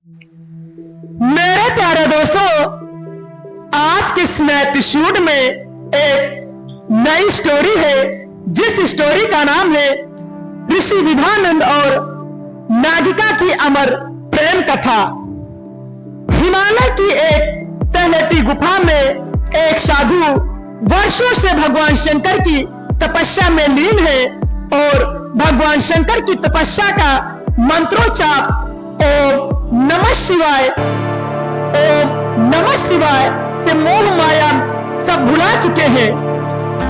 मेरे प्यारे दोस्तों, आज के इस एपिसोड में एक नई स्टोरी है, जिस स्टोरी का नाम है ऋषि विभानंद और नागिका की अमर प्रेम कथा। हिमालय की एक तलहटी गुफा में एक साधु वर्षों से भगवान शंकर की तपस्या में लीन है और भगवान शंकर की तपस्या का मंत्रोच्चार ओम नमः शिवाय, ओम नमः शिवाय से मोह माया सब भुला चुके हैं।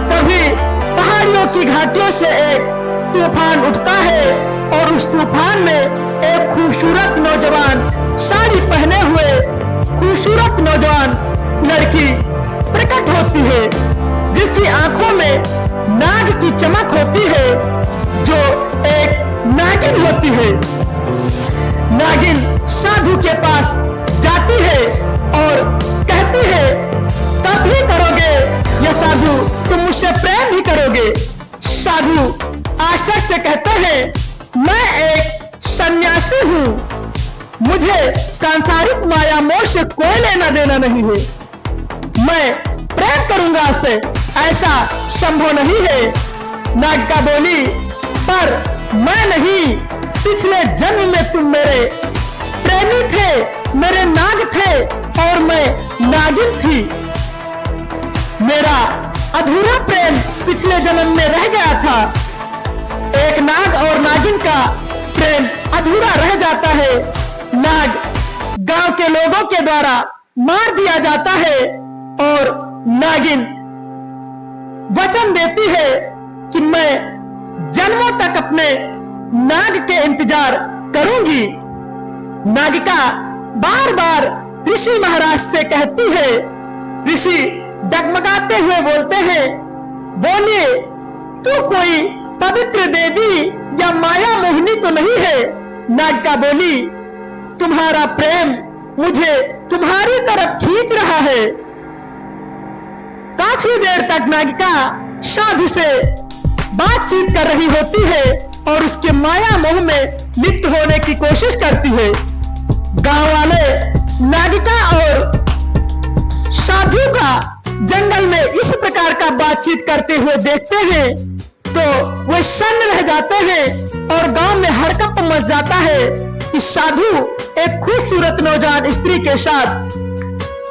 तभी पहाड़ियों की घाटियों से एक तूफान उठता है और उस तूफान में एक खूबसूरत नौजवान साड़ी पहने हुए खूबसूरत नौजवान लड़की प्रकट होती है, जिसकी आंखों में नाग की चमक होती है, जो एक नागिन होती है। नागिन साधु के पास जाती है और कहती है, तब भी करोगे या साधु तुम मुझसे प्रेम भी करोगे? साधु आशा से कहते हैं, मैं एक सन्यासी हूँ, मुझे सांसारिक माया मोह से कोई लेना देना नहीं है, मैं प्रेम करूंगा उससे, ऐसा संभव नहीं है। नागिका बोली, पर मैं नहीं, पिछले जन्म में तुम मेरे प्रेमी थे, मेरे नाग थे और मैं नागिन थी। मेरा अधूरा प्रेम पिछले जन्म में रह गया था। एक नाग और नागिन का प्रेम अधूरा रह जाता है। नाग गांव के लोगों के द्वारा मार दिया जाता है और नागिन वचन देती है कि मैं जन्मों तक अपने नाग के इंतजार करूंगी। नागिका बार बार ऋषि महाराज से कहती है। ऋषि डगमगाते हुए बोलते हैं, बोलिए, तू कोई पवित्र देवी या माया मोहिनी तो नहीं है? नागिका बोली, तुम्हारा प्रेम मुझे तुम्हारी तरफ खींच रहा है। काफी देर तक नागिका साधु से बातचीत कर रही होती है और उसके माया मोह में लिप्त होने की कोशिश करती है। गांव वाले नागिका और साधु का जंगल में इस प्रकार का बातचीत करते हुए देखते हैं तो वे सन्न रह जाते हैं और गांव में हड़कंप मच जाता है कि साधु एक खूबसूरत नौजवान स्त्री के साथ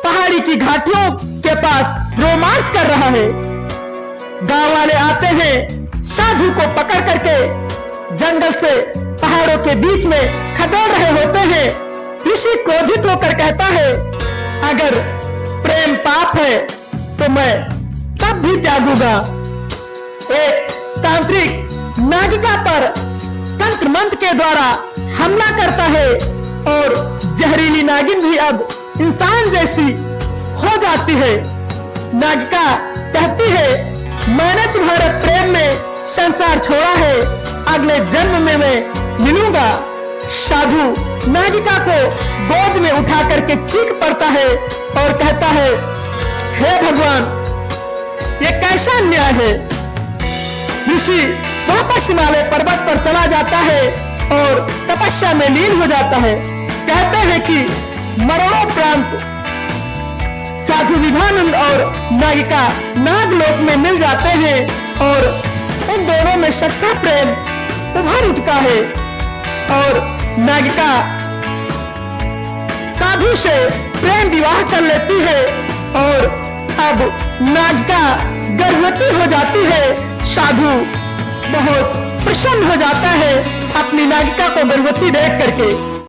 पहाड़ी की घाटियों के पास रोमांस कर रहा है। गांव वाले आते हैं, साधु को पकड़ करके जंगल से पहाड़ों के बीच में खदेड़ रहे होते हैं। ऋषि क्रोधित होकर कहता है, अगर प्रेम पाप है तो मैं तब भी त्यागूंगा। एक तांत्रिक नागिका पर तंत्र मंत्र के द्वारा हमला करता है और जहरीली नागिन भी अब इंसान जैसी हो जाती है। नागिका कहती है, मैंने तुम्हारे प्रेम में संसार छोड़ा है, अगले जन्म में मैं मिलूंगा। साधु नागिका को गोद में उठा करके चीख पड़ता है और कहता है, हे भगवान, ये कैसा अन्याय है। ऋषि वापस हिमालय पर्वत पर चला जाता है और तपस्या में लीन हो जाता है। कहते हैं कि मरणोपरांत साधु विभानंद और नागिका नागलोक में मिल जाते हैं और उन दोनों में सच्चा प्रेम उभर उठता है और नागिका साधु से प्रेम विवाह कर लेती है और अब नागिका गर्भवती हो जाती है। साधु बहुत प्रसन्न हो जाता है अपनी नागिका को गर्भवती देख करके।